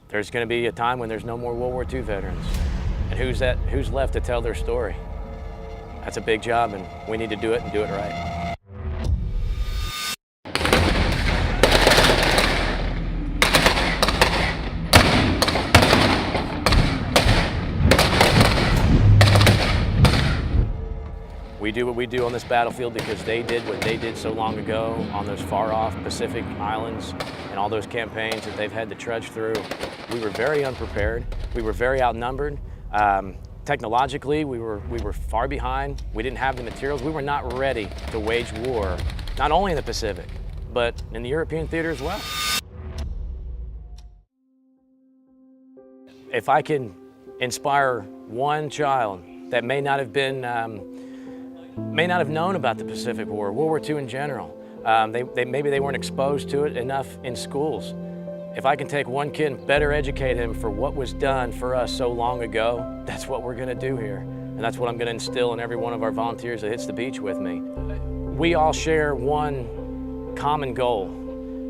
there's going to be a time when there's no more World War II veterans. And who's left to tell their story? That's a big job, and we need to do it and do it right. We do what we do on this battlefield because they did what they did so long ago on those far-off Pacific islands and all those campaigns that they've had to trudge through. We were very unprepared. We were very outnumbered. Technologically, we were far behind. We didn't have the materials. We were not ready to wage war, not only in the Pacific, but in the European theater as well. If I can inspire one child that may not have known about the Pacific War, World War II in general. Maybe they weren't exposed to it enough in schools. If I can take one kid and better educate him for what was done for us so long ago, that's what we're gonna do here. And that's what I'm gonna instill in every one of our volunteers that hits the beach with me. We all share one common goal,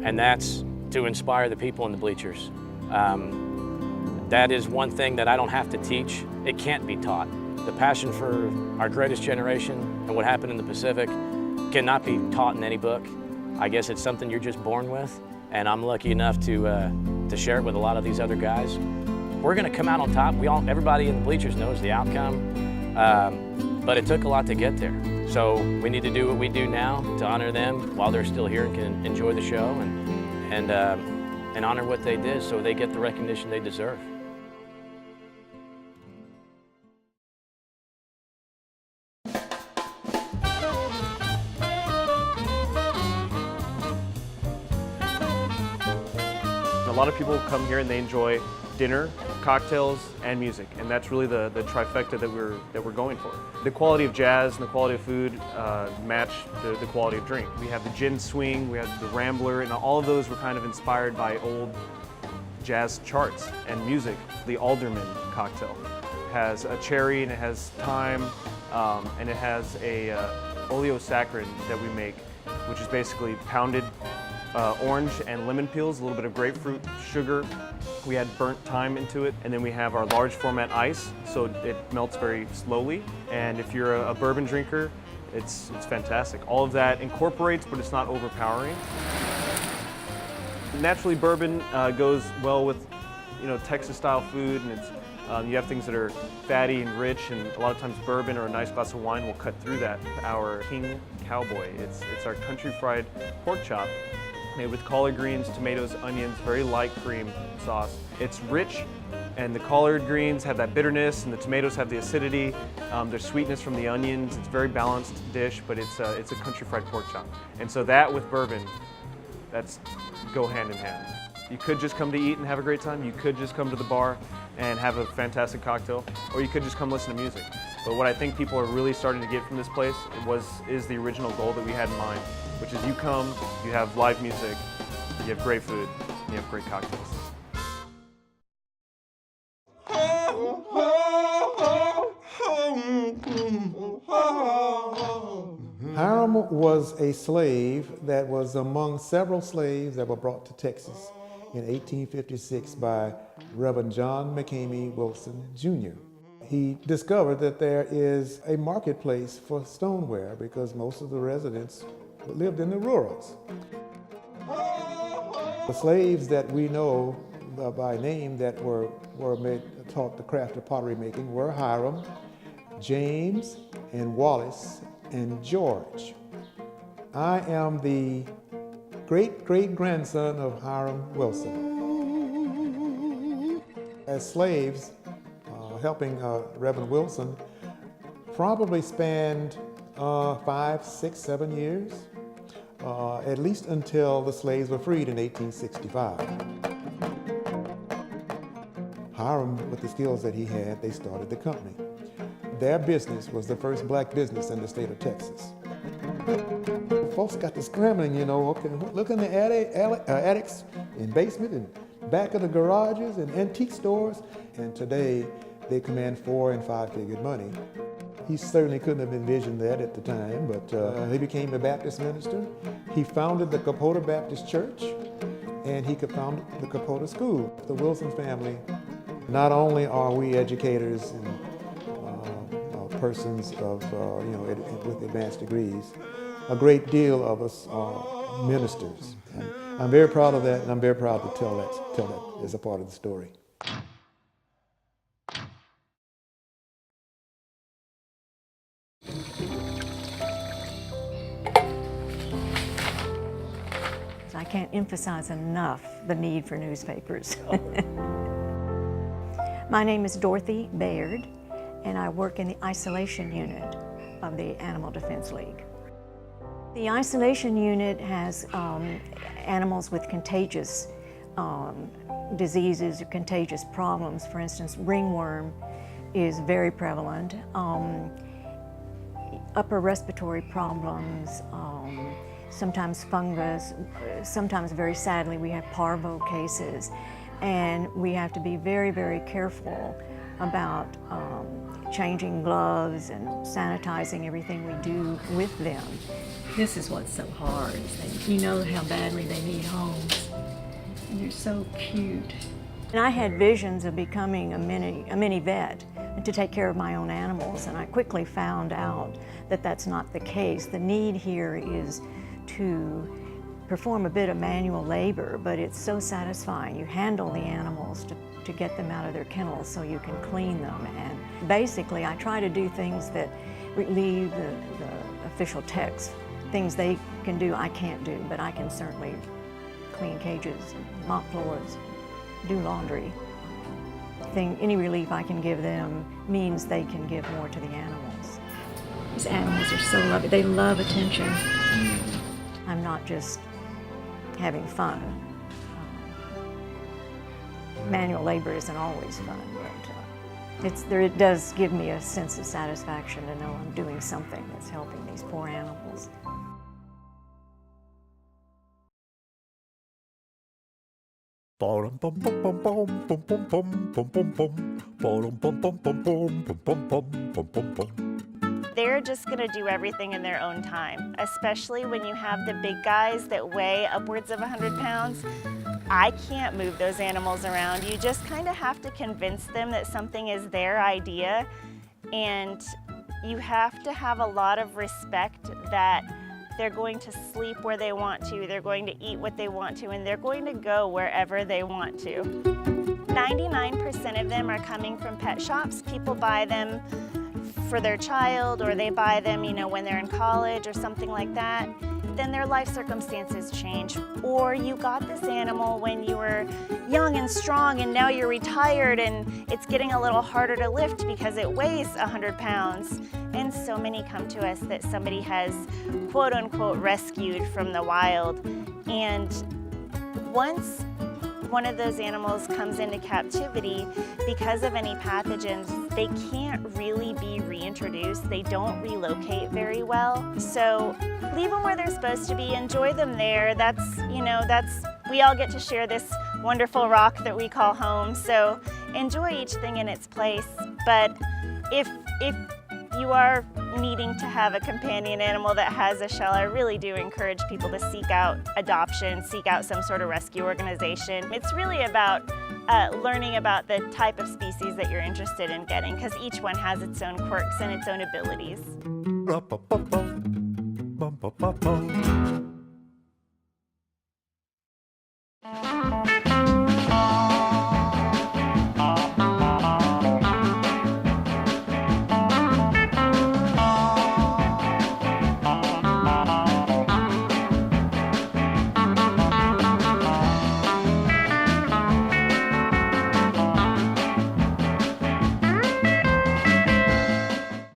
and that's to inspire the people in the bleachers. That is one thing that I don't have to teach. It can't be taught. The passion for our greatest generation and what happened in the Pacific cannot be taught in any book. I guess it's something you're just born with, and I'm lucky enough to share it with a lot of these other guys. We're gonna come out on top. Everybody in the bleachers knows the outcome, but it took a lot to get there. So we need to do what we do now to honor them while they're still here and can enjoy the show and honor what they did so they get the recognition they deserve. A lot of people come here and they enjoy dinner, cocktails, and music, and that's really the trifecta that we're going for. The quality of jazz and the quality of food match the quality of drink. We have the gin swing, we have the Rambler, and all of those were kind of inspired by old jazz charts and music. The Alderman cocktail has a cherry and it has thyme, and it has a oleosaccharin that we make, which is basically pounded orange and lemon peels, a little bit of grapefruit, sugar. We add burnt thyme into it, and then we have our large format ice, so it melts very slowly. And if you're a bourbon drinker, it's fantastic. All of that incorporates, but it's not overpowering. Naturally, bourbon goes well with, Texas-style food, and it's you have things that are fatty and rich, and a lot of times bourbon or a nice glass of wine will cut through that. Our King Cowboy, it's our country fried pork chop, made with collard greens, tomatoes, onions, very light cream sauce. It's rich, and the collard greens have that bitterness, and the tomatoes have the acidity. There's sweetness from the onions. It's a very balanced dish, but it's a country fried pork chop. And so that with bourbon, that's go hand in hand. You could just come to eat and have a great time. You could just come to the bar and have a fantastic cocktail, or you could just come listen to music. But what I think people are really starting to get from this place is the original goal that we had in mind, which is you come, you have live music, you have great food, and you have great cocktails. Hiram was a slave that was among several slaves that were brought to Texas in 1856 by Reverend John McCamey Wilson, Jr. He discovered that there is a marketplace for stoneware because most of the residents lived in the rurals. The slaves that we know by name that were taught the craft of pottery making were Hiram, James, and Wallace, and George. I am the great-great-grandson of Hiram Wilson. As slaves, helping Reverend Wilson probably spanned 5, 6, 7 years, at least until the slaves were freed in 1865. Hiram, with the skills that he had, they started the company. Their business was the first black business in the state of Texas. Folks got to scrambling, okay, look in the attics and basement and back of the garages and antique stores, and today they command 4- and 5-figure money. He certainly couldn't have envisioned that at the time, but he became a Baptist minister. He founded the Capote Baptist Church, and he could found the Capote School. The Wilson family, not only are we educators and persons of, with advanced degrees, a great deal of us are ministers. And I'm very proud of that, and I'm very proud to tell that as a part of the story. I can't emphasize enough the need for newspapers. My name is Dorothy Baird, and I work in the isolation unit of the Animal Defense League. The isolation unit has animals with contagious diseases or contagious problems. For instance, ringworm is very prevalent. Upper respiratory problems, sometimes fungus, sometimes very sadly we have parvo cases, and we have to be very, very careful about changing gloves and sanitizing everything we do with them. This is what's so hard, is you know how badly they need homes. And they're so cute. And I had visions of becoming a mini vet and to take care of my own animals, and I quickly found out that that's not the case. The need here is to perform a bit of manual labor, but it's so satisfying. You handle the animals to get them out of their kennels so you can clean them. And basically, I try to do things that relieve the official techs. Things they can do, I can't do, but I can certainly clean cages, and mop floors, do laundry. Any relief I can give them means they can give more to the animals. These animals are so lovely. They love attention. I'm not just having fun. Manual labor isn't always fun, but it does give me a sense of satisfaction to know I'm doing something that's helping these poor animals. They're just going to do everything in their own time, especially when you have the big guys that weigh upwards of 100 pounds. I can't move those animals around. You just kind of have to convince them that something is their idea, and you have to have a lot of respect that they're going to sleep where they want to, they're going to eat what they want to, and they're going to go wherever they want to. 99% of them are coming from pet shops. People buy them for their child, or they buy them, when they're in college or something like that. Then their life circumstances change. Or you got this animal when you were young and strong, and now you're retired and it's getting a little harder to lift because it weighs 100 pounds. And so many come to us that somebody has quote unquote rescued from the wild. And once one of those animals comes into captivity, because of any pathogens, they can't really be reintroduced. They don't relocate very well. So leave them where they're supposed to be, enjoy them there. We all get to share this wonderful rock that we call home. So enjoy each thing in its place. But if you are needing to have a companion animal that has a shell, I really do encourage people to seek out adoption, seek out some sort of rescue organization. It's really about learning about the type of species that you're interested in getting, because each one has its own quirks and its own abilities.